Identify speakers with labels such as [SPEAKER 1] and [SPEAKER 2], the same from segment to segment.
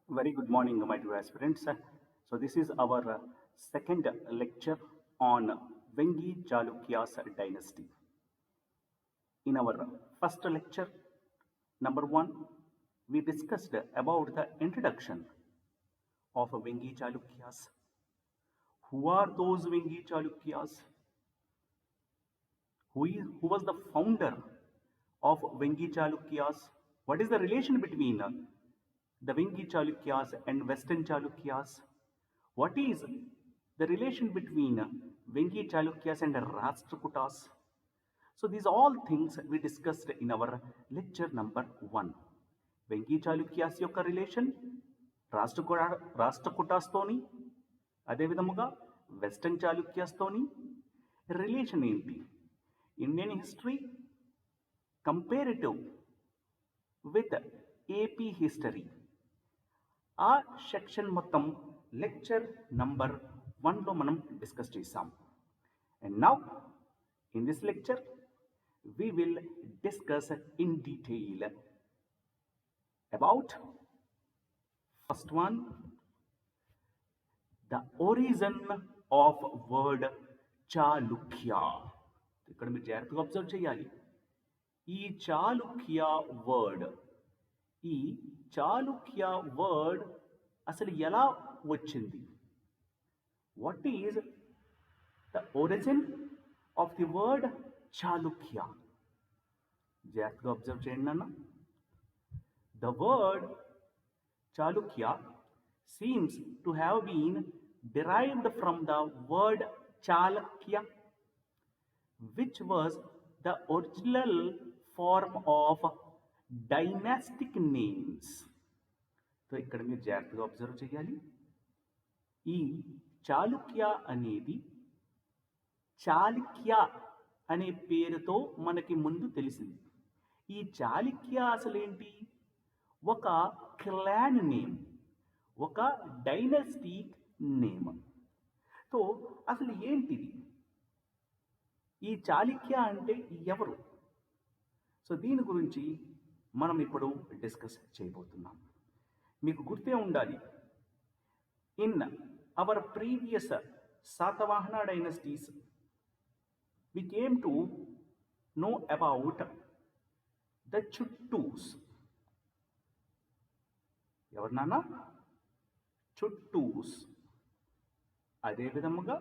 [SPEAKER 1] Very good morning, my dear aspirants. So, this is our second lecture on Vengi Chalukya's dynasty. In our first lecture, number one, we discussed about the introduction of Vengi Chalukyas. Who are those Vengi Chalukyas? Who was the founder of Vengi Chalukyas? What is the relation between the Vengi Chalukyas and Western Chalukyas? What is the relation between Vengi Chalukyas and Rashtrakutas? So these all things we discussed in our lecture number 1. Vengi Chalukyas యొక్క relation రాష్ట్రకూటాస్తోని అదేవిధముగా western చాళుక్యాస్తోని relation ఏంటి Indian history comparative with AP history ఆ section మొత్తం lecture number 1లో మనం discuss చేసాం. And now in this lecture we will discuss in detail about first one, the origin of word Chalukya. ఇక్కడ మీరు జాగ్రత్తగా అబ్జర్వ్ చేయాలి. ఈ చాళుక్య వర్డ్ అసలు ఎలా వచ్చింది? What is the origin of the word Chalukya? జాగ్రత్తగా అబ్జర్వ్ చేయండి నాన్న. The word Chalukya seems to have been derived from the word Chalakya, which was the original form of dynastic names. So ఇక్కడ మీరు జాగ్రత్తగా అబ్జర్వ్ చేయాలి. ఈ చాళుక్య అనేది చాళుక్య అనే పేరుతో మనకి ముందు తెలిసింది. ఈ చాళుక్య అసలేంటి? ఒక క్లాన్ నేమ్, ఒక డైనస్టిక్ నేమ్. సో అసలు ఏంటిది? ఈ చాళుక్య అంటే ఎవరు? సో దీని గురించి మనం ఇప్పుడు డిస్కస్ చేయబోతున్నాం. మీకు గుర్తే ఉండాలి, in our previous Satavahana dynasties we came to know about the Chuttus. ఎవరు నాన్న? చుట్టూస్. అదే విధముగా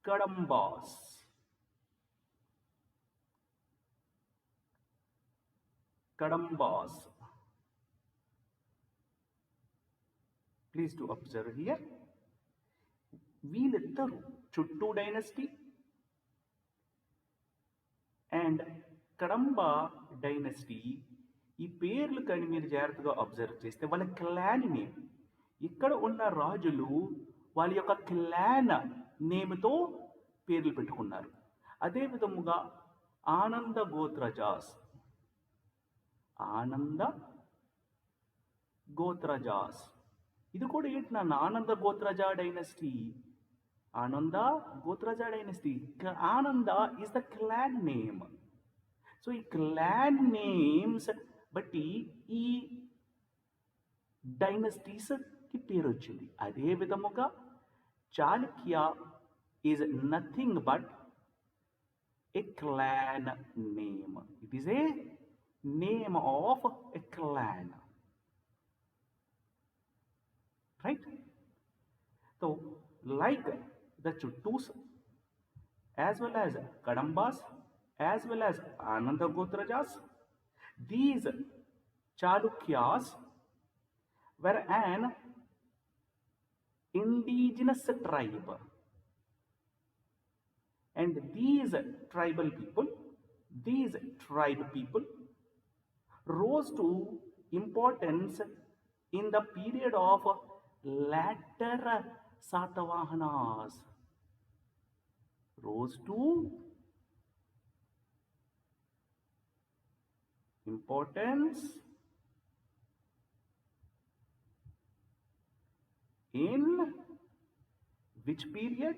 [SPEAKER 1] కడంబాస్, ప్లీజ్ టు అబ్జర్వ్ హియర్. వీళ్ళిద్దరు చుట్టూ డైనస్టీ అండ్ కడంబా డైనస్టీ, ఈ పేర్లు కానీ మీరు జాగ్రత్తగా అబ్జర్వ్ చేస్తే వాళ్ళ క్లాన్ నేమ్, ఇక్కడ ఉన్న రాజులు వాళ్ళ యొక్క క్లాన్ నేమ్తో పేర్లు పెట్టుకున్నారు. అదే విధముగా ఆనంద గోత్రజాస్, ఇది కూడా ఏంటి నాన్న? ఆనంద గోత్రజా డైనస్టీ. ఆనంద గోత్రజా డైనస్టీ. ఆనంద is the clan name. So ఈ క్లాన్ నేమ్స్ బట్టి ఈ డైనస్టీస్కి పేరు వచ్చింది. అదే విధముగా Chalukya is nothing but A clan name. It is a name of A clan, right? So like the Chuttus as well as Kadambas as well as Ananda Gotrajas, these Chalukyas were an indigenous tribe, and these tribe people rose to importance in the period of latter Satavahanas. Rose to importance in which period?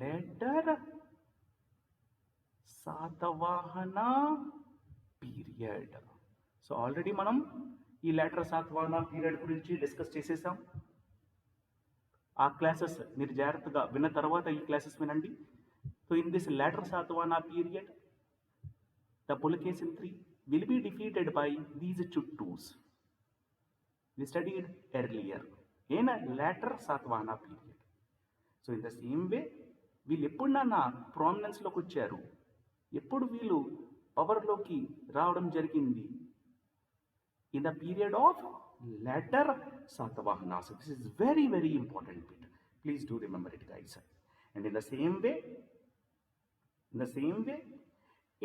[SPEAKER 1] Later Satavahana period. So already మనం ఈ later సాత్వాహన period గురించి discuss చేసేసాం. ఆ classes మీరు జాగ్రత్తగా విన్న తర్వాత ఈ క్లాసెస్ వినండి. So in this latter Satavahana period, the Pulakeshin III will be defeated by these Chuttus. We studied earlier in a latter Satavahana period. So in the same way, వీళ్ళు ఎప్పుడు నాన్న ప్రామినెన్స్లోకి వచ్చారు, ఎప్పుడు వీళ్ళు పవర్లోకి రావడం జరిగింది? In the period of latter Satavahana. So this is very, very important bit. Please do remember it, guys. And in the same way,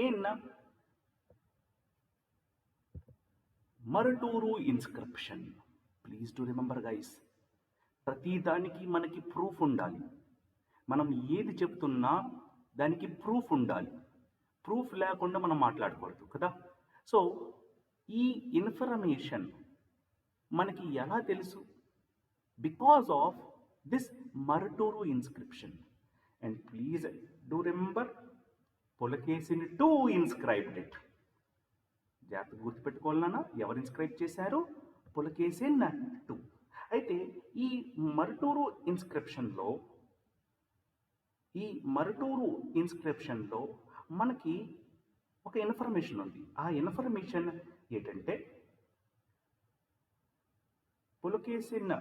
[SPEAKER 1] in Maraturu inscription, please do remember, guys. ప్రతి దానికి మనకి ప్రూఫ్ ఉండాలి. మనం ఏది చెప్తున్నా దానికి proof ఉండాలి. Proof లేకుండా మనం మాట్లాడకూడదు కదా. సో ఈ ఇన్ఫర్మేషన్ మనకి ఎలా తెలుసు? Because of this Maraturu inscription. And please do remember, Pulakeshin II inscribed it. జాగ్రత్తగా గుర్తుపెట్టుకోవాలన్నా, ఎవరు ఇన్స్క్రైబ్ చేశారు? పులకేసిన్ II. అయితే ఈ మరటూరు ఇన్స్క్రిప్షన్లో మనకి ఒక ఇన్ఫర్మేషన్ ఉంది. ఆ ఇన్ఫర్మేషన్ ఏంటంటే, Pulakeshin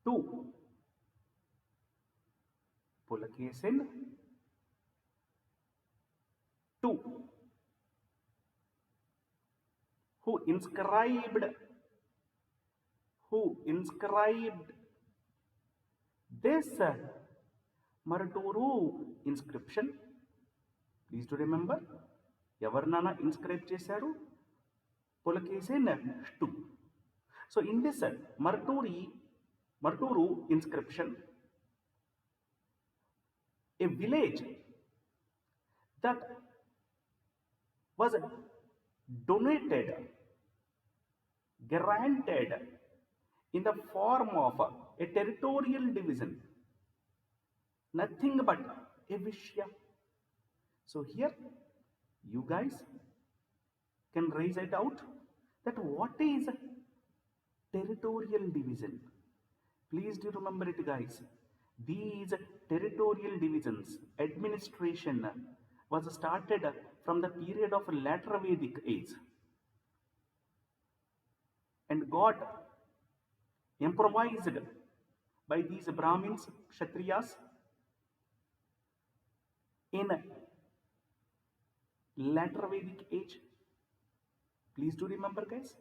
[SPEAKER 1] II who inscribed this Maraturu inscription. Please do remember, ఎవరినైనా ఇన్స్క్రైబ్ చేశారు? Pulakeshin II. So in this Maraturu inscription, a village that was donated, granted in the form of a territorial division, nothing but a Vishya. So here you guys can raise it out that what is territorial division. Please do remember it, guys. These territorial divisions, administration was started from the period of later Vedic age and got improvised by these Brahmins, Kshatriyas in later Vedic age. Please do remember, guys,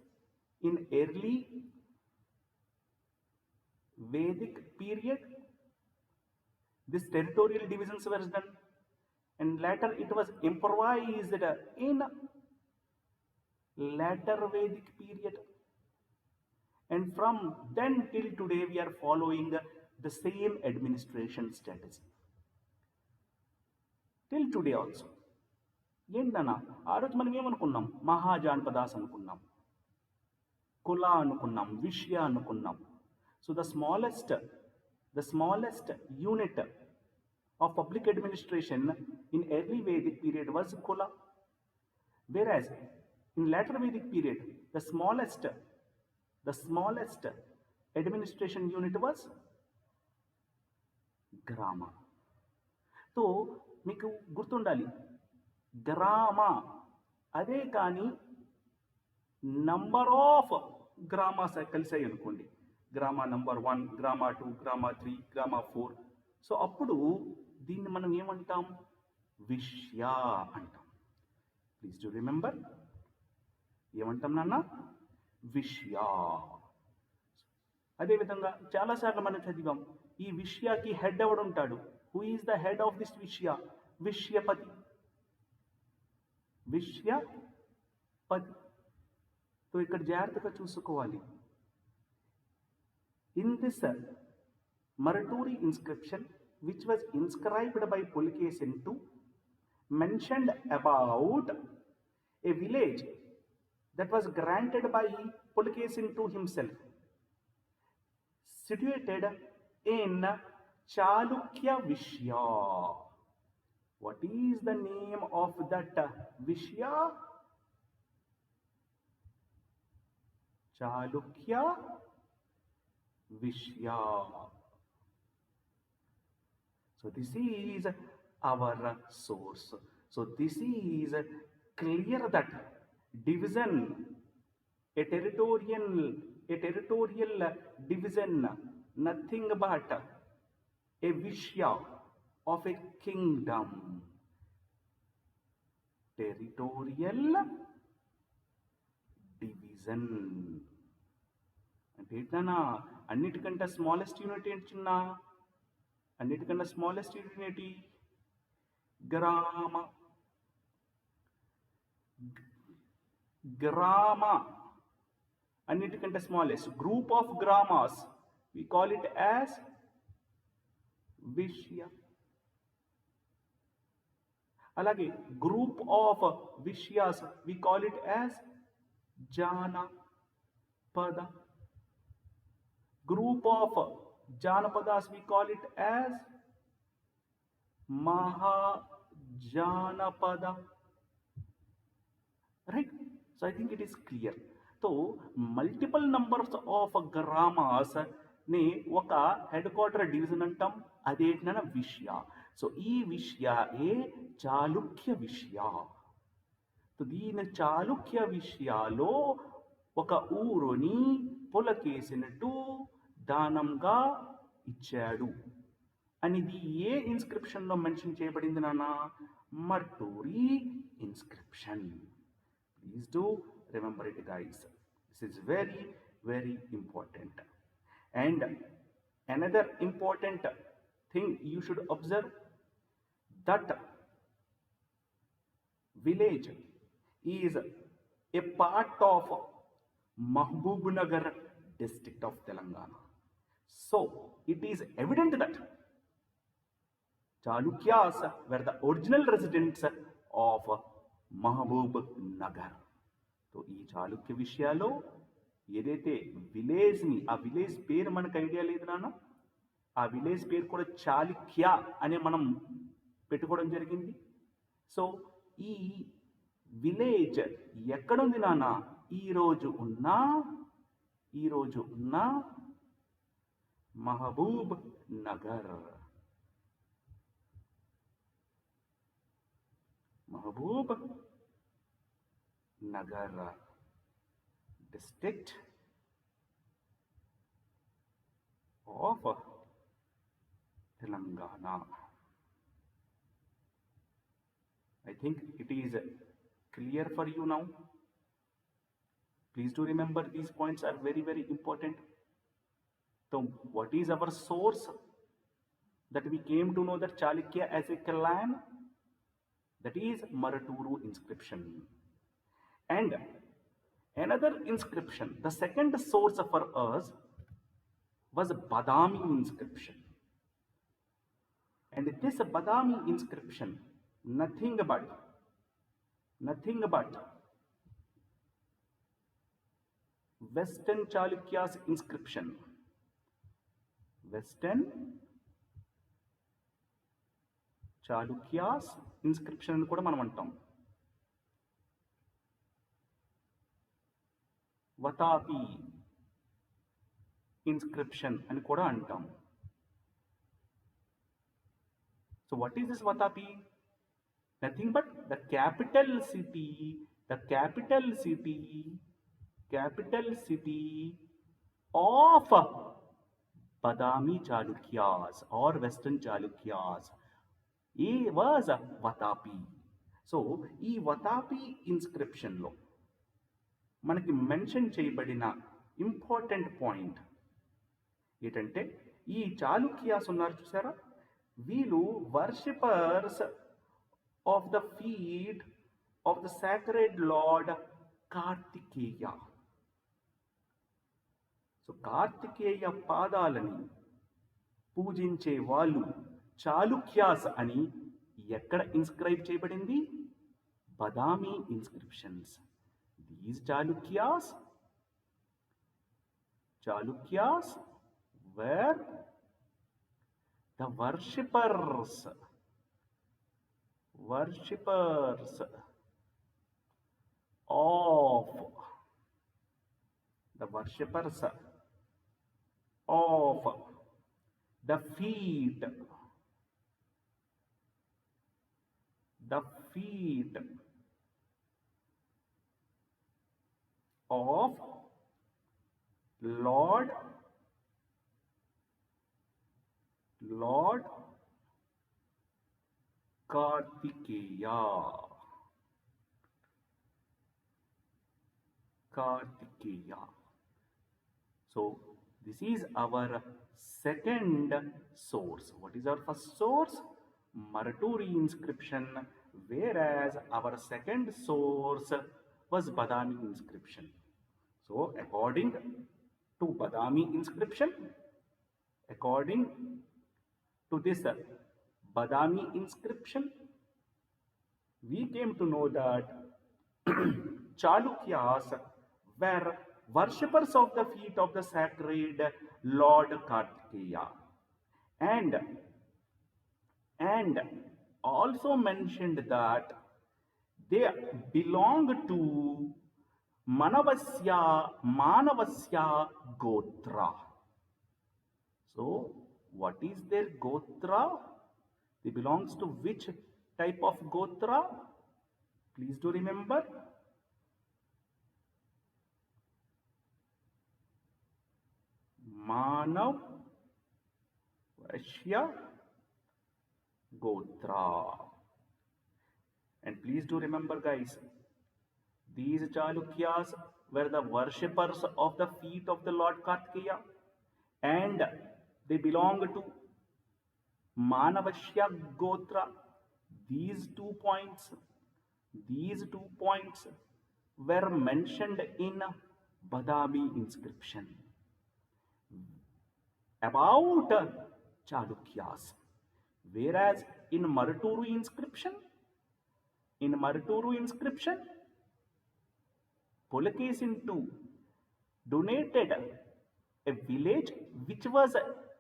[SPEAKER 1] in early Vedic period, this territorial divisions were done, and later it was improvised in later Vedic period. And from then till today, we are following the same administration strategy. Till today also. ఏంటన్నా, ఆ రోజు మనం ఏమనుకున్నాం? మహాజాన్పదాస్ అనుకున్నాం, కుల అనుకున్నాం, విష్య అనుకున్నాం. So the smallest unit of public administration in early Vedic period was Kula, whereas in later Vedic period the smallest administration unit was Grama. So మీకు గుర్తుండాలి, గ్రామ అదే కానీ నంబర్ ఆఫ్ గ్రామాస్ కలిసాయి అనుకోండి, గ్రామ నంబర్ 1, గ్రామ 2, గ్రామ 3, గ్రామ 4. సో అప్పుడు దీన్ని మనం ఏమంటాం? విష్య అంటాం. ప్లీజ్ డు రిమెంబర్, ఏమంటాం నాన్న? విష్య. అదేవిధంగా చాలాసార్లు మనం చదివాం, ఈ విష్యకి హెడ్ ఎవడు ఉంటాడు? Who is the head of this vishaya? Vishayapati. So ఇక్కడ జాగ్రత్తగా చూసుకోవాలి. In this Maraturi inscription, which was inscribed by Pulakeshin II, mentioned about a village that was granted by Pulakeshin II himself, situated in Chalukya Vishya. What is the name of that Vishya? Chalukya Vishya. So this is our source. So this is clear that division, a territorial, a territorial division, nothing but a Vishya of a kingdom. Territorial division. అంటే ఏంటన్నా అన్నిటికంటే smallest unit ఏంటి చిన్న అన్నిటికన్నా smallest unit ఏంటి గ్రామ గ్రామ అన్నిటికంటే smallest group of gramas we call it as vishaya అలాగే group of vishayas we call it as janapada group of janapadas we call it as mahajanapada, right? So I think it is clear. So multiple numbers of gramas ని ఒక head quarter division అంటాం, అదేంటన్నా విషయ. So ఈ విషయ ఏ చాళుక్య విషయ. So దీని చాళుక్య విషయాలో ఒక ఊరుని పులకేసినట్టు దానంగా ఇచ్చాడు అనేది ఏ ఇన్స్క్రిప్షన్లో మెన్షన్ చేయబడింది నాన్న? Maruturi inscription. Please do remember it guys. This is very very important. And another important thing you should observe that village is a part of Mahbubnagar district of Telangana. So it is evident that Chalukyas were the original residents of Mahbubnagar. So ఈ చాళుక్య విషయాలో ఏదైతే విలేజ్ని, ఆ village పేరు మనకు idea లేదు నాన్న, ఆ village పేరు కూడా చాళుక్య అనే మనం పెట్టుకోవడం జరిగింది. సో ఈ విలేజ్ ఎక్కడుంది నాన్న? ఈరోజు ఉన్న Mahabubnagar. Mahabubnagar district of Telangana. I think it is clear for you now. Please do remember these points are very very important. So what is our source that we came to know that Chalukya as a clan? That is Maraturu inscription. And another inscription, the second source for us was Badami inscription. And this Badami inscription nothing but Western Chalukya's inscription. Western Chalukya's inscription అని కూడా మనం అంటాం. వతాపి inscription అని కూడా అంటాం. So what is this Vatapi? Nothing but the capital city of Badami Chalukyas or Western Chalukyas. It was Vatapi. So, ఈ Vatapi inscription లో మనకి మెన్షన్ చేయబడిన ఇంపార్టెంట్ పాయింట్ ఏంటంటే, ఈ చాళుక్యాస్ ఉన్నారు చూసారా, వీళ్ళు worshippers of the feet of the sacred Lord Kartikeya. So Kartikeya పాదాలని పూజించే వాళ్ళు చాళుక్యాస్ అని ఎక్కడ ఇన్స్క్రైబ్ చేయబడింది? Badami inscriptions. These Chalukyas were the worshippers of The worshippers of the feet, the feet of Lord Kartikeya. So this is our second source. What is our first source? Maraturi inscription, whereas our second source was Badami inscription. So according to Badami inscription, according to this Badami inscription, we came to know that Chalukyas were worshippers of the feet of the sacred Lord Kartikeya, and also mentioned that they belong to Manavasya Gotra. So, what is their Gotra? They belongs to which type of Gotra? Please do remember. Manavasya Gotra. And please do remember, guys, these Chalukyas were the worshippers of the feet of the Lord Kartikeya, and they belong to Manavasya Gotra. These 2 points were mentioned in Badami inscription about Chalukyas, whereas in Maraturu inscription, Pulakesin II donated a village which was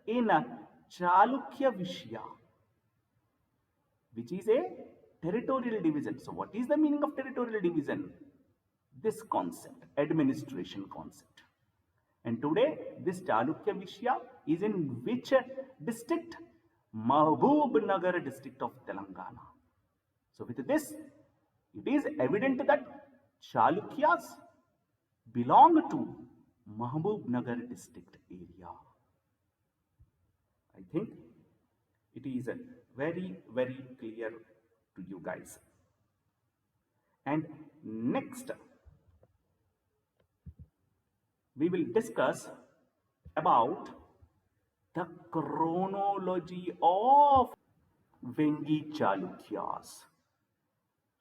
[SPEAKER 1] in Chalukya Vishya, which is a territorial division. So what is the meaning of territorial division? This concept, administration concept. And today this Chalukya Vishya is in which district? Mahbub Nagar district of Telangana. So with this, it is evident that Chalukyas belong to Mahbub Nagar district area. I think it is very, very clear to you guys. And next, we will discuss about the chronology of Vengi Chalukyas.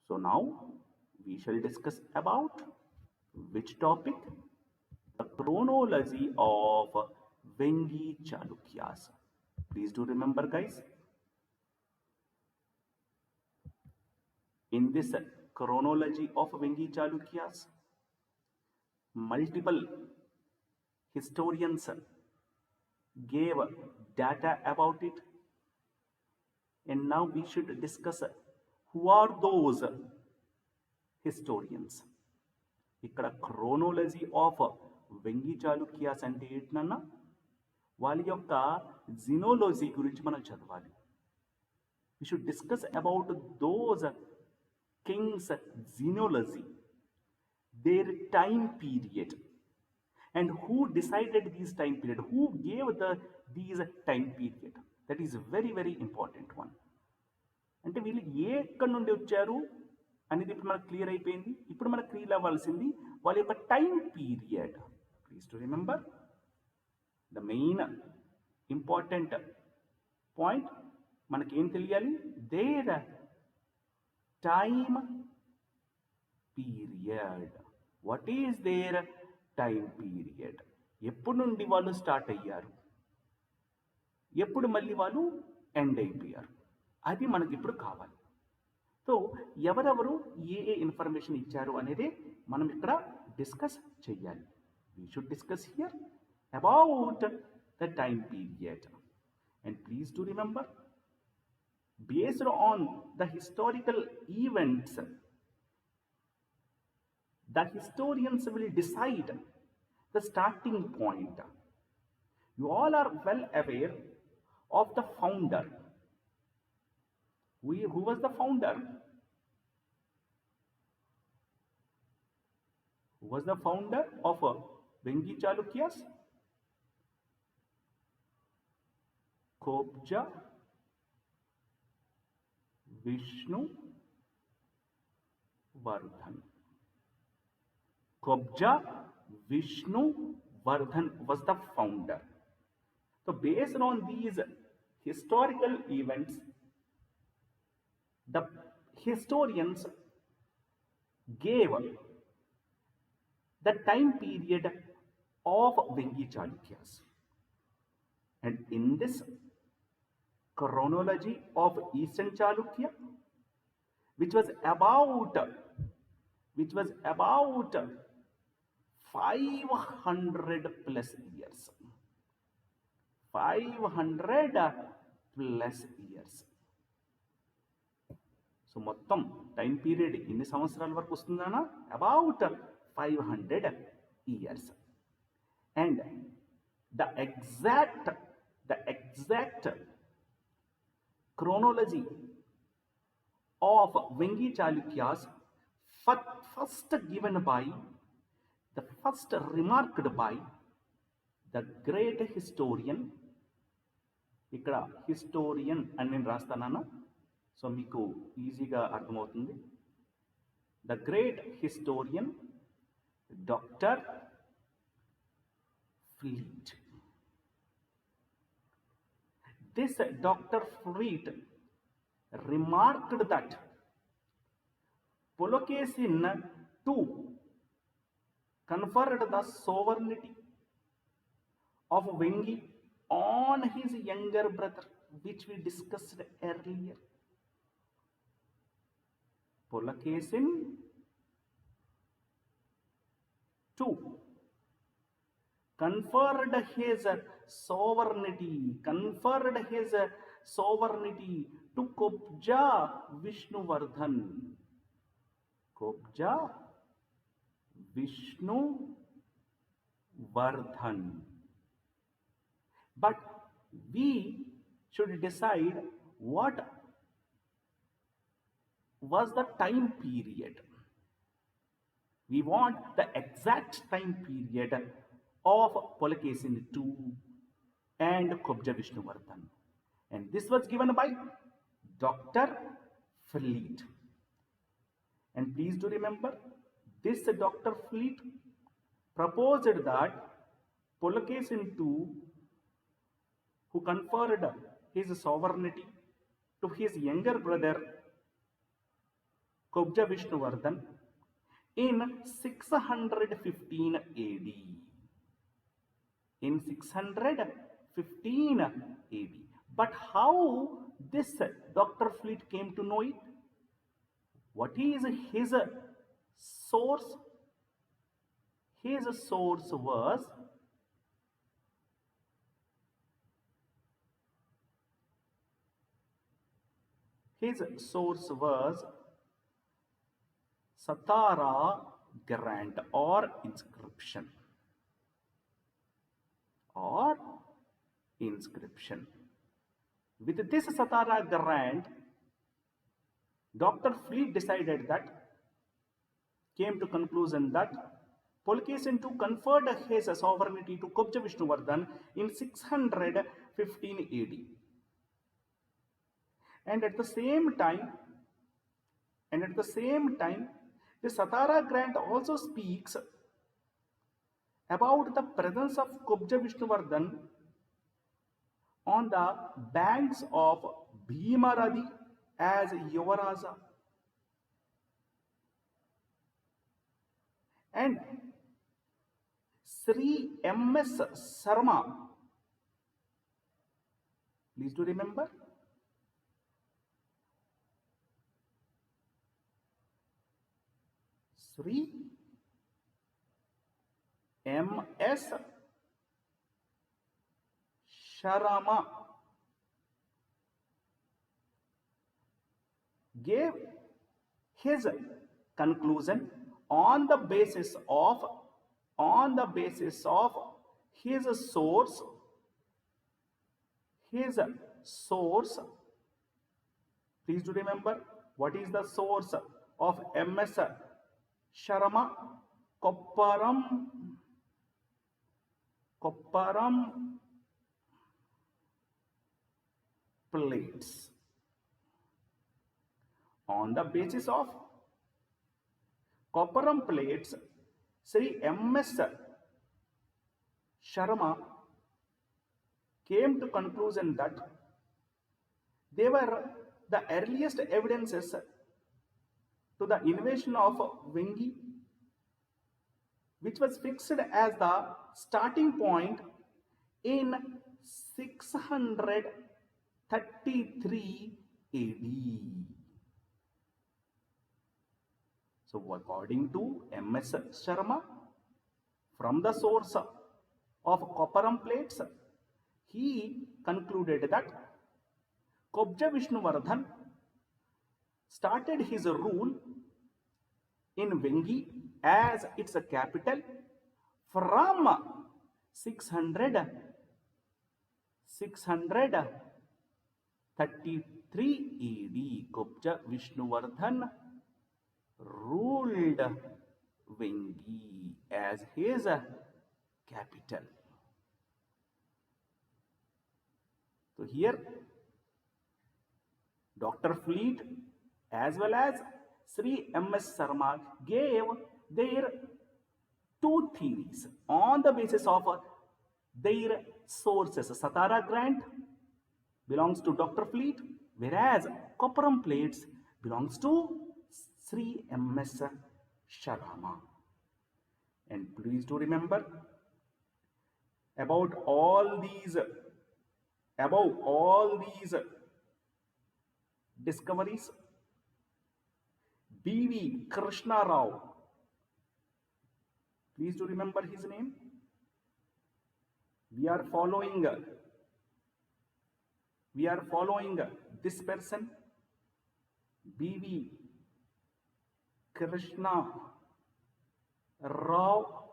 [SPEAKER 1] So now we shall discuss about which topic? The chronology of Vengi Chalukyas. Please do remember, guys. In this chronology of Vengi Chalukyas, multiple historians gave data about it, and now we should discuss who are those historians. ఇక్కడ chronology of Vengi Chalukyas అంటే ఏంటన్నా, వాళ్ళ యొక్క జినోలజీ గురించి మనం చదవాలి. We should discuss about those kings' genealogy, their time period, and who decided this time period, who gave these time period. That is very, very important one. అంటే వీళ్ళు ఎక్కడి నుండి వచ్చారు అనేది ఇప్పుడు మనకు క్లియర్ అయిపోయింది. ఇప్పుడు మనకు క్లియర్ అవ్వాల్సింది వాళ్ళ యొక్క time period. Please to remember the main important point. మనకి ఏం తెలియాలి? Their time period. What is their time period? ఎప్పుడు నుండి వాళ్ళు స్టార్ట్ అయ్యారు, ఎప్పుడు మళ్ళీ వాళ్ళు ఎండ్ అయిపోయారు, అది మనకి ఇప్పుడు కావాలి. సో ఎవరెవరు ఏ ఇన్ఫర్మేషన్ ఇచ్చారు అనేది మనం ఇక్కడ డిస్కస్ చెయ్యాలి. We should discuss hear about the time period. And please to remember, based on the historical events, the historians will decide the starting point. You all are well aware of the founder. Who was the founder? Who was the founder of Vengi Chalukyas? Kobja Vishnu Vardhan. Kobja Vishnu Vardhan was the founder. So, based on these historical events, the historians gave the time period of Vengi Chalukyas. And in this chronology of Eastern Chalukya, which was about 500 plus years. 500 plus years. So మొత్తం time period ఎన్ని సంవత్సరాల వరకు వస్తుందన్నా about 500 years. And the exact chronology of Vengi Chalukyas first given by, the first remarked by the great historian. ఇక్కడ historian అని నేను రాస్తానన్నా, so మీకు ఈజీగా అర్థమవుతుంది. The great historian doctor fleet. This Dr. Fleet remarked that Pulokesin too conferred the sovereignty of Vengi on his younger brother, which we discussed earlier. Pulokesin too conferred his sovereignty to Kobja Vishnuvardhan. Kobja Vishnuvardhan. But we should decide what was the time period. We want the exact time period of Pulokesin II and Kobja Vishnuvardhan. And this was given by Dr. Fleet. And please do remember, this Dr. Fleet proposed that Pulokesin II, who conferred his sovereignty to his younger brother Kobja Vishnuvardhan in 615 AD. In 615 AD. But how this Dr. Fleet came to know it? What is his source? His source was Satara grant or inscription. With this Satara grant, Dr. Fleet decided that, came to conclusion that Pulokesin II conferred his sovereignty to Kobja Vishnuvardhan in 615 AD. And at the same time, the Satara grant also speaks about the presence of Kobja Vishnuvardhan on the banks of Bhimaradi as Yuvaraja. And Sri M.S. Sarma, please do remember, Sri M.S. Sharma gave his conclusion on the basis of on the basis of his source, please do remember what is the source of MS Sharma? Kopparam plates. On the basis of Kopparam plates, Sri MS Sharma came to conclusion that they were the earliest evidences to the invention of Vengi, which was fixed as the starting point in 633 AD. So according to MS Sharma, from the source of Kopparam plates, he concluded that Kobja Vishnuvardhan started his rule in Vengi as its capital from 633 AD. Kobja Vishnuvardhan ruled Vengi as his capital. So here Dr. Fleet as well as Sri M.S. Sharma gave their two theories on the basis of their sources. Satara Grant belongs to Dr. Fleet, whereas Kopparam plates belongs to Sri M.S. Sharma. And please do remember above all these discoveries, B.V. Krishna Rao, please do remember his name. We are following this person, B.V. Krishna Rao,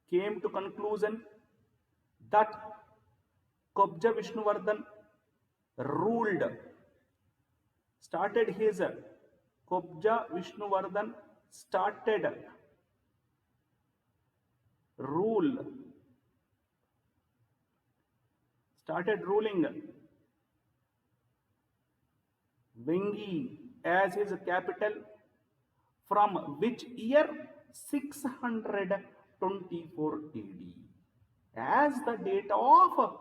[SPEAKER 1] came to conclusion that Kobja Vishnuvardhan started ruling Vengi as his capital from which year? 624 AD as the date of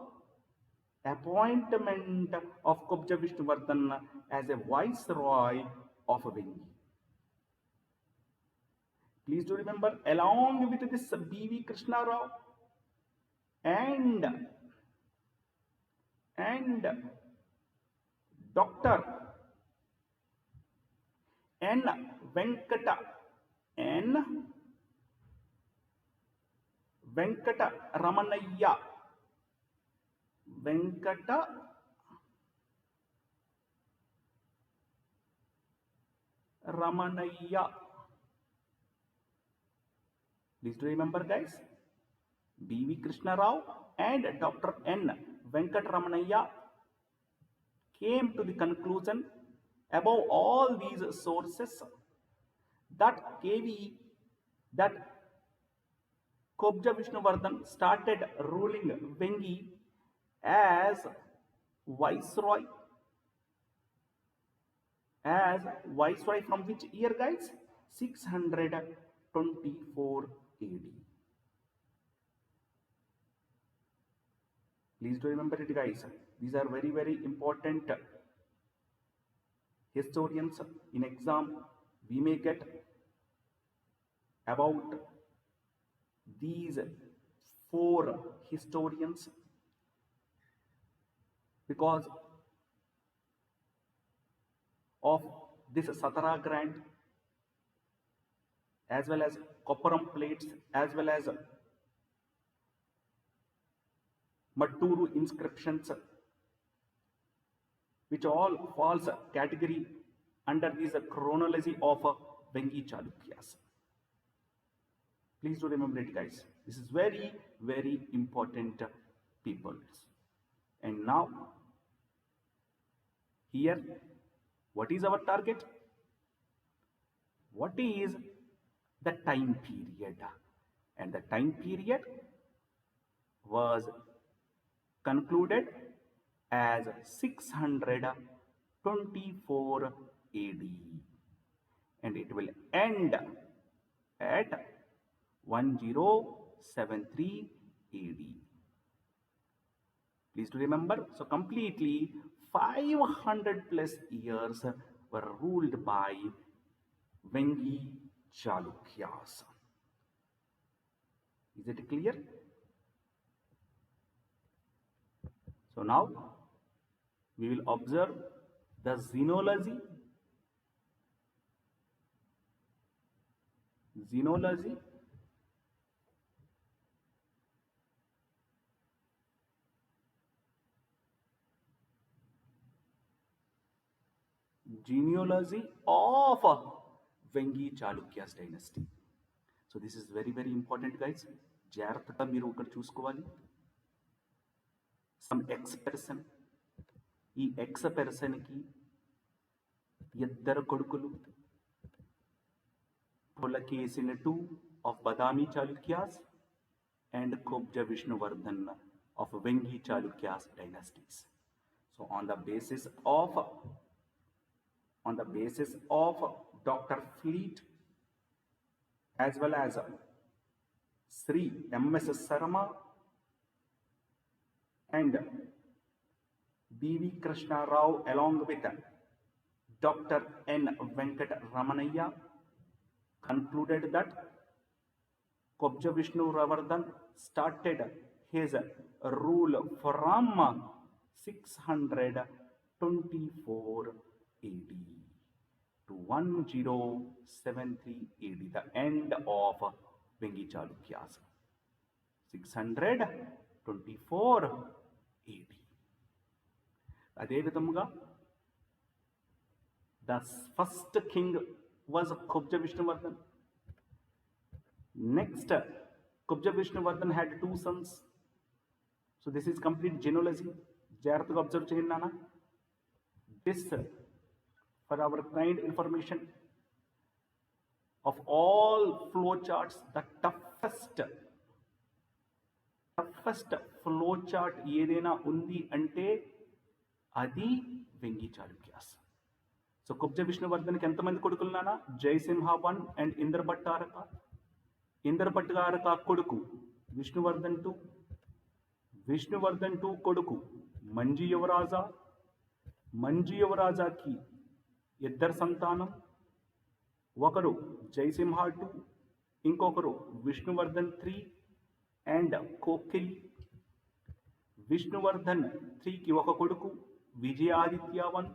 [SPEAKER 1] appointment of Kobja Vishnuvardhan as a viceroy of Vengi. Please do remember, along with this B.V. Krishna Rao and Dr. N. Venkata Ramanayya. Please do remember, guys. B.V. Krishna Rao and Dr. N. Venkat Ramanayya came to the conclusion above all these sources that Kobja Vishnuvardhan started ruling Vengi as viceroy from which year, guys? 624 AD. Please do remember it, guys. These are very, very important historians. In exam, we may get about these 4 historians because of this Satara Grant as well as Kopparam plates as well as Matturu inscriptions, which all falls category under this chronology of Vengi Chalukyas. Please do remember it, guys. This is very, very important, people. And now, here, what is our target? What is the time period? And the time period was concluded as 624 AD, and it will end at 1073 AD. Please to remember, so completely 500 plus years were ruled by Vengi Chalukyas. Is it clear? So now we will observe the xenology. Xenology. Genealogy of Vengi Chalukyas dynasty. So this is very, very important, guys. జాగ్రత్తగా మీరు ఒకటి చూసుకోవాలి. Some X person, ఈ X పర్సన్కి ఇద్దరు కొడుకులు, Pulakeshin two of Badami Chalukyas and Kobja Vishnuvardhan of Vengi Chalukyas dynasties. So on the basis of Dr. Fleet as well as Sri M.S. Sarma and B.V. Krishna Rao along with Dr. N. Venkat Ramanaya concluded that Kobja Vishnuvardhan started his rule from 624 AD to 1073 AD, the end of Vengi Chalukyas. 624 AD. అదే విధముగా the first king was Kobja Vishnuvardhan. Next, Kobja Vishnuvardhan had two sons. So this is complete genealogy. జాగ్రత్తగా observe చేయండి నాన్న. This, for our kind information, of all flow charts, the toughest flow chart ఏదైనా ఉంది అంటే అది Vengi Chalukyas. So Kobja Vishnuvardhanకి ఎంతమంది కొడుకులు నాన్న? జయసింహ 1 అండ్ ఇంద్రభట్టారక. ఇంద్రభట్టారక కొడుకు విష్ణువర్ధన్ 2, విష్ణువర్ధన్ 2 కొడుకు మంజీ యువరాజా. మంజీ యువరాజాకి ఇద్దరు సంతానం, ఒకరు జయసింహ 2, ఇంకొకరు విష్ణువర్ధన్ 3 అండ్ కోకిలి. విష్ణువర్ధన్ 3కి ఒక కొడుకు విజయాదిత్య 1.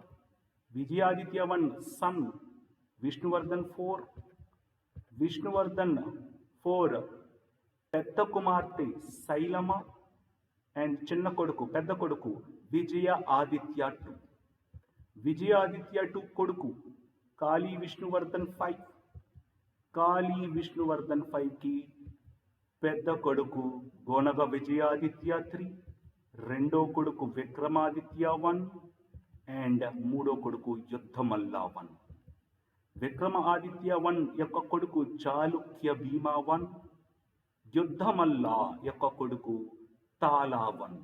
[SPEAKER 1] విజయాదిత్య 1 సన్ విష్ణువర్ధన్ 4. విష్ణువర్ధన్ 4 పెద్ద కుమార్తె శైలమ అండ్ చిన్న కొడుకు పెద్ద కొడుకు విజయ ఆదిత్య 2. విజయాదిత్య 2 కొడుకు కాళీ విష్ణువర్ధన్ 5. కాళీ విష్ణువర్ధన్ 5కి పెద్ద కొడుకు గోనగ విజయాదిత్య 3, రెండో కొడుకు విక్రమాదిత్య 1 అండ్ మూడో కొడుకు యుద్ధమల్ల 1. విక్రమాదిత్య 1 యొక్క కొడుకు చాళుక్య భీమా 1, యుద్ధమల్ల యొక్క కొడుకు తాలా 1.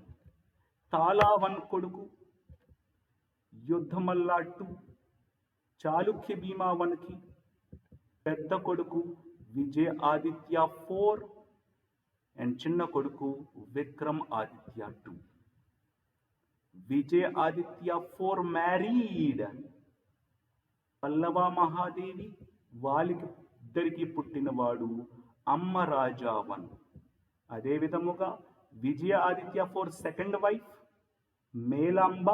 [SPEAKER 1] తాలా 1 కొడుకు యుద్ధమల్ల 2, చాళుక్య భీమా 1కి పెద్ద కొడుకు విజయ ఆదిత్య 4 అండ్ చిన్న కొడుకు విక్రమ్ ఆదిత్య 2. విజయ ఆదిత్య 4 మ్యారీడ్ పల్లవ మహాదేవి, వాళ్ళకి ఇద్దరికి పుట్టినవాడు అమ్మరాజా 1. అదే విధముగా విజయ ఆదిత్య 4 సెకండ్ వైఫ్ మేలాంబ,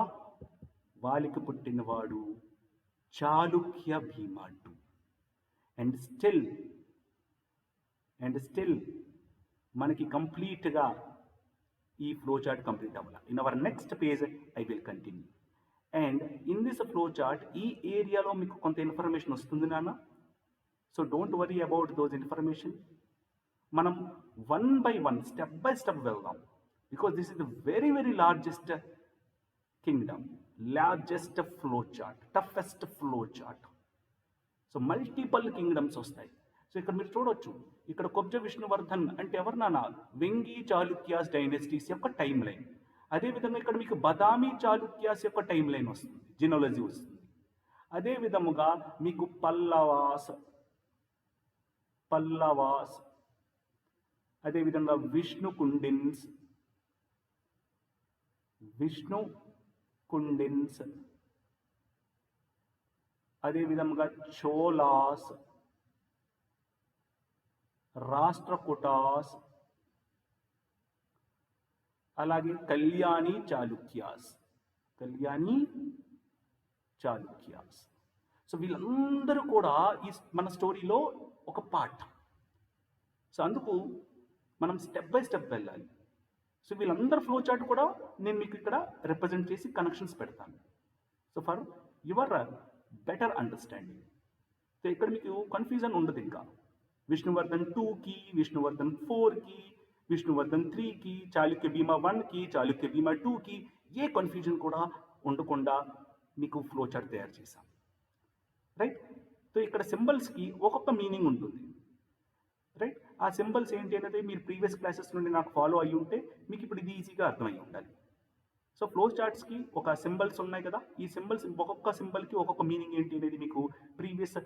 [SPEAKER 1] వాళ్ళకి పుట్టినవాడు చాళుక్య భీమా 2. అండ్ స్టిల్ మనకి కంప్లీట్గా ఈ ఫ్లో చార్ట్ కంప్లీట్ అవ్వాలి. In our next page I will continue. And in this flow chart ఈ ఏరియాలో మీకు కొంత ఇన్ఫర్మేషన్ వస్తుంది నాన్న. So don't worry about those information. మనం one by one, step by step వెళ్దాం. Because this is the very very largest kingdom, largest flow chart, toughest flow chart. So multiple kingdoms వస్తాయి. So ఇక్కడ మీరు చూడొచ్చు, ఇక్కడ కొబ్జ విష్ణువర్ధన్ అంటే ఎవరు నాన్న, వెంగి చాళుక్యాస్ డైనెస్టీస్ యొక్క టైం లైన్. అదేవిధంగా ఇక్కడ మీకు బదామి చాళుక్యాస్ యొక్క టైం లైన్ వస్తుంది, జినోలజీ వస్తుంది. అదే విధముగా మీకు పల్లవాస్, అదేవిధంగా విష్ణు కుండిన్స్, అదేవిధంగా చోలాస్, రాష్ట్రకూటాస్, అలాగే కళ్యాణి చాళుక్యాస్. సో వీళ్ళందరూ కూడా ఈ మన స్టోరీలో ఒక పార్ట్. సో అందుకు మనం స్టెప్ బై స్టెప్ వెళ్ళాలి. సో వీళ్ళందరూ ఫ్లో చార్ట్ కూడా నేను మీకు ఇక్కడ రిప్రజెంట్ చేసి కనెక్షన్స్ పెడతాను. So for your better understanding. So ఇక్కడ మీకు కన్ఫ్యూజన్ ఉండదు. ఇంకా విష్ణువర్ధన్ 2కి, విష్ణువర్ధన్ 4కి, విష్ణువర్ధన్ 3కి, చాళుక్య భీమా 1కి, చాళుక్య భీమా 2కి, ఏ కన్ఫ్యూజన్ కూడా ఉండకుండా మీకు ఫ్లో చార్ట్ తయారు చేశాం. రైట్. సో ఇక్కడ సింబల్స్కి ఒక్కొక్క మీనింగ్ ఉంటుంది. రైట్. ఆ సింబల్స్ ఏంటి అనేది మీరు ప్రీవియస్ క్లాసెస్ నుండి నాకు ఫాలో అయ్యి ఉంటే మీకు ఇప్పుడు ఇది ఈజీగా అర్థమై ఉండాలి. సో ఫ్లో చార్ట్స్కి ఒక సింబల్స్ ఉన్నాయి కదా, ఈ సింబల్స్ ఒక్కొక్క సింబల్కి ఒక్కొక్క మీనింగ్ ఏంటి అనేది మీకు ప్రీవియస్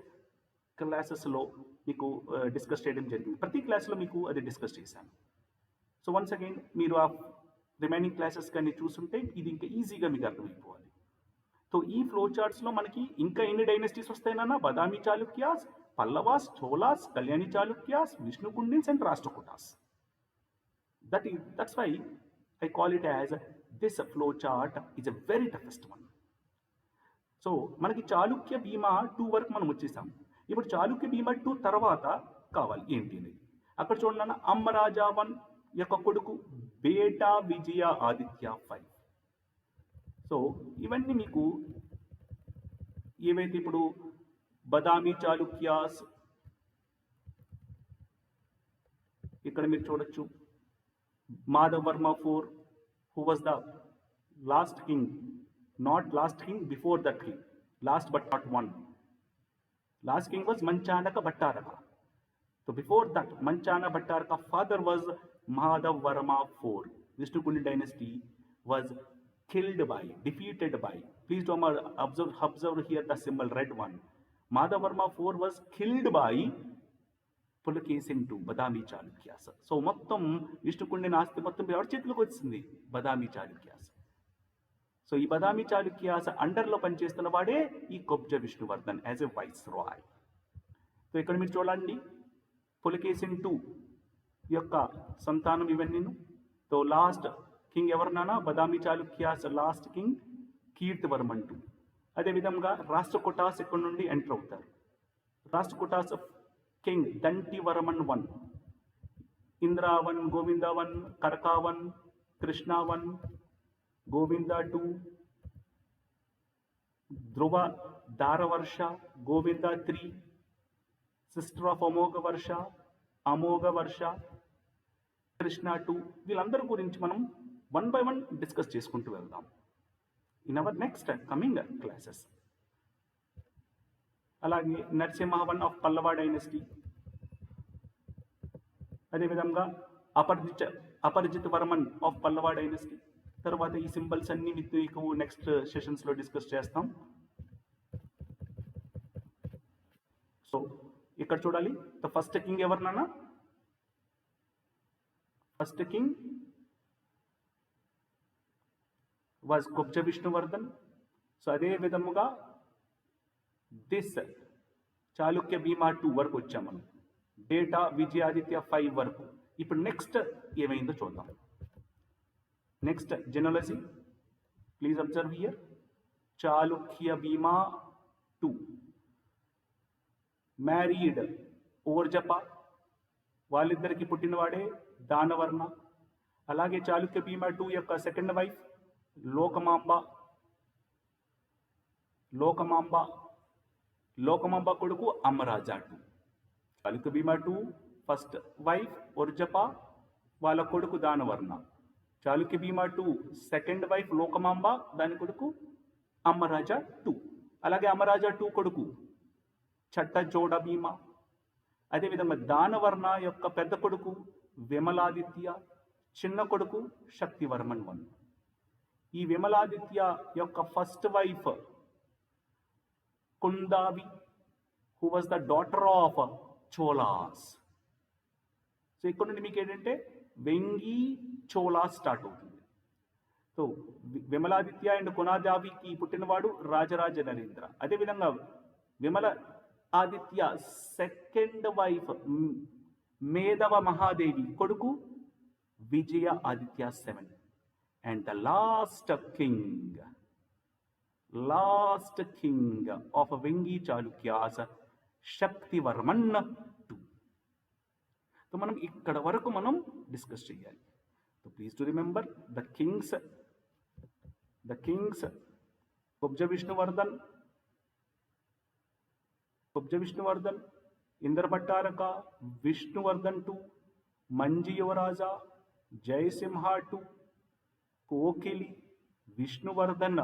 [SPEAKER 1] క్లాసెస్లో మీకు డిస్కస్ చేయడం జరిగింది. ప్రతి క్లాస్లో మీకు అది డిస్కస్ చేశాను. సో వన్స్ అగైన్ మీరు ఆ రిమైనింగ్ క్లాసెస్ కానీ చూస్తుంటే ఇది ఇంకా ఈజీగా మీకు అర్థమైపోవాలి. సో ఈ ఫ్లో చార్ట్స్లో మనకి ఇంకా ఎన్ని డైనెస్టీస్ వస్తాయినా, Badami Chalukyas, Pallavas, Cholas, Kalyani Chalukyas, Vishnukundins and Rashtrakutas. That's why I call it as this flow chart is a very toughest one. So మనకి చాళుక్య భీమా 2 వరకు మనం వచ్చేసాం. ఇప్పుడు చాళుక్య భీమా 2 తర్వాత కావాలి ఏంటి అనేది. అక్కడ చూడండి, అమ్మరాజా 1 యొక్క కొడుకు బేటా విజయ ఆదిత్య 5. సో ఇవన్నీ మీకు ఏవైతే ఇప్పుడు బదామి చాళుక్యాస్, ఇక్కడ మీరు చూడొచ్చు Madhav Varma 4, who was the last king, not last king, before that king, last but not one. Last king was Manchanaka Bhattaraka. So before that, Manchana Bhattaraka father was Madhav Varma 4. Vishnu Kundi dynasty was defeated by, please do observe here the symbol red one. Madhav Varma 4 was killed by Pulakeshin 2 Badami Chalukyas. So మొత్తం విష్ణుకుండిన ఆస్తి మొత్తం ఎవరి చేతిలోకి వచ్చింది, Badami Chalukyas. So ఈ బదామి చాళుక్యాస్ అండర్లో పనిచేస్తున్న వాడే ఈ Kubja Vishnuvardhan as a viceroy. So ఇక్కడ మీరు చూడండి, పులకేసిన్ 2 యొక్క సంతానం ఇవన్నీ. సో లాస్ట్ కింగ్ ఎవరినానా, బదామి చాళుక్యాస్ లాస్ట్ కింగ్ కీర్తివర్మన్ 2. అదేవిధంగా రాష్ట్రకూటాస్ ఇక్కడ నుండి ఎంటర్ అవుతారు. Rashtrakutas king Dantivarman 1, Indra 1, Govinda 1, Karka 1, Krishna 1, Govinda 2, Dhruva Dharavarsha, Govinda 3, sister of Amoghavarsha, Krishna 2. వీళ్ళందరి గురించి మనం 1 by 1 డిస్కస్ చేసుకుంటూ వెళ్దాం in our next coming classes. అలాగే నరసింహ 1 ఆఫ్ పల్లవ డైనస్టీ, అదేవిధంగా Aparajitavarman of Pallava dynasty. తర్వాత ఈ సింబల్స్ అన్ని మీకు నెక్స్ట్ సెషన్స్లో డిస్కస్ చేస్తాం. సో ఇక్కడ చూడాలి, ద ఫస్ట్ కింగ్ ఎవరినన్నా, first king was Kubja Vishnuvardhan. So అదే విధముగా దిస్ చాళుక్య భీమా 2 వరకు వచ్చాం మనం, డేటా విజయాదిత్య 5 వరకు. ఇప్పుడు నెక్స్ట్ ఏమైందో చూద్దాం. Next genealogy, please observe here. Chalukya Bhima 2 married Orjapa, వాళ్ళిద్దరికి పుట్టినవాడే దానవర్ణ. అలాగే చాళుక్య భీమా 2 యొక్క సెకండ్ వైఫ్ లోకమాంబ కొడుకు అమ్మరాజా 2. చాళుక్య భీమా 2 ఫస్ట్ వైఫ్ ఉర్జప వాళ్ళ కొడుకు దానవర్ణ. చాళుక్య భీమా 2 సెకండ్ వైఫ్ లోకమాంబ దాని కొడుకు అమ్మరాజా 2. అలాగే అమ్మరాజా 2 కొడుకు చట్టజోడ భీమ. అదేవిధంగా దానవర్ణ యొక్క పెద్ద కొడుకు విమలాదిత్య, చిన్న కొడుకు శక్తివర్మన్ 1. ఈ విమలాదిత్య యొక్క first wife Kundavai, who was the daughter of Cholas. So ఇక్కడ నుండి మీకు ఏంటంటే వెంగి చోలాస్ స్టార్ట్ అవుతుంది. సో విమలాదిత్య అండ్ కునాదావికి పుట్టినవాడు రాజరాజ నరేంద్ర. అదేవిధంగా Vimaladitya second wife Medhava Mahadevi కొడుకు Vijayaditya 7. And the last king of Vengi Chalukyas, Shaktivarman 2. So మనం ఇక్కడ వరకు మనం డిస్కస్ చేయాలి. So please to remember the kings Kubja Vishnuvardhan, Indrabhattaraka, Vishnuvardhan 2, Manchi Yuvaraja, Jayasimha 2, కోకిలి, Vishnuvardhan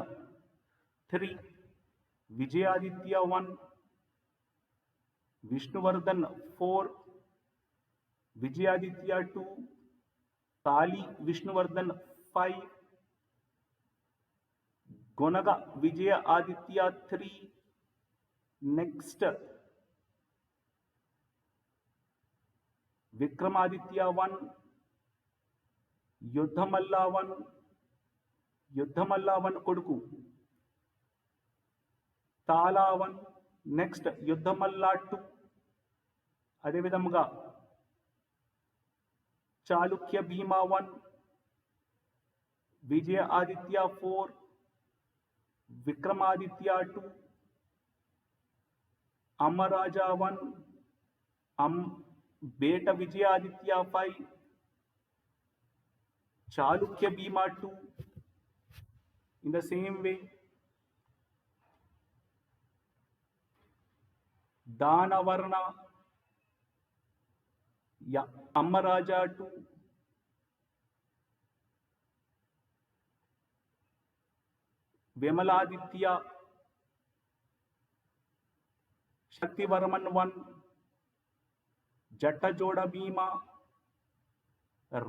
[SPEAKER 1] 3, Vijayaditya 1, Vishnuvardhan 4, Vijayaditya 2, Kali Vishnuvardhan 5, గొనగ Vijaya Aditya 3. Next Vikramaditya 1, యుద్ధమల్లా 1 కొడుకు తాలా 1. నెక్స్ట్ యుద్ధమల్లా 2. అదేవిధముగా చాళుక్య భీమా 1, విజయ Aditya 4, Vikramaditya 2, Ammaraja 1, Beta Vijayaditya 5, Chalukya Bhima 2. In the same way, Danarnava Ammaraja 2, Vimaladitya Shaktivarman 1, Jatachoda Bhima,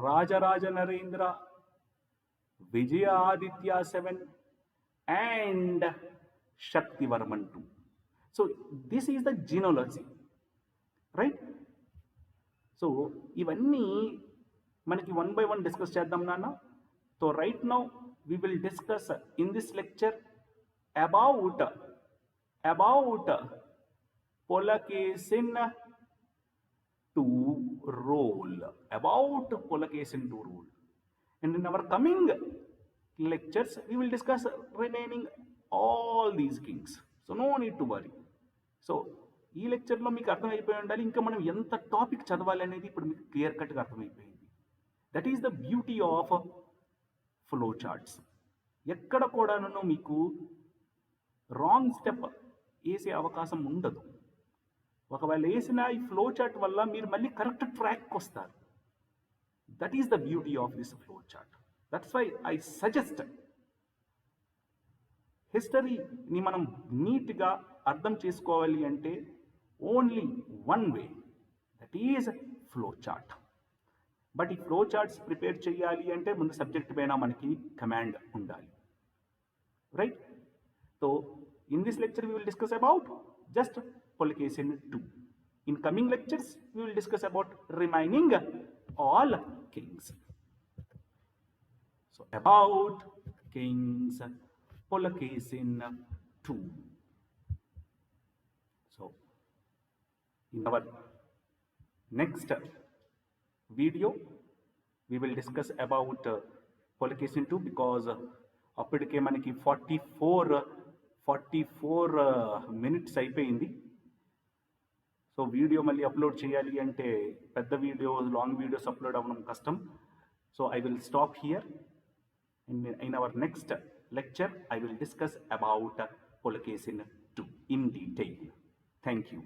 [SPEAKER 1] Rajaraja Narendra, Vijayaditya 7, and Shaktivarman 2. So this is the genealogy, right? So ఇవన్నీ మనకి 1 by 1 డిస్కస్ చేద్దాం నాన్న. So right now we will discuss in this lecture about Pulakesin II role, and in our coming lectures we will discuss remaining all these kings. So no need to worry. So ఈ లెక్చర్లో మీకు అర్థమైపోయి ఉండాలి ఇంకా మనం ఎంత topic చదవాలి అనేది ఇప్పుడు మీకు క్లియర్ కట్గా అర్థమైపోయింది. That is the beauty of flow charts. ఎక్కడ కూడాను మీకు రాంగ్ స్టెప్ వేసే అవకాశం ఉండదు. ఒకవేళ వేసిన ఈ ఫ్లో చార్ట్ వల్ల మీరు మళ్ళీ కరెక్ట్ ట్రాక్కి వస్తారు. That is the beauty of this flow chart. That's why I suggest హిస్టరీని మనం నీట్గా అర్థం చేసుకోవాలి అంటే only one way, that is flow chart. But ఈ ఫ్లో చార్ట్స్ ప్రిపేర్ చేయాలి అంటే ముందు సబ్జెక్ట్ పైన మనకి కమాండ్ ఉండాలి, right? So in this lecture we will discuss about just Pulakesin II. In coming lectures we will discuss about remaining all kings. So about kings Pulakesin II. So in our next video we will discuss about Pulakesin II, because అప్పటికే మనకి 44 minutes అయిపోయింది. So video మళ్ళీ upload చేయాలి అంటే పెద్ద videos, long videos upload అవ్వడం కష్టం. So I will stop here. In our next lecture I will discuss about Pulakesin II in detail. Thank you.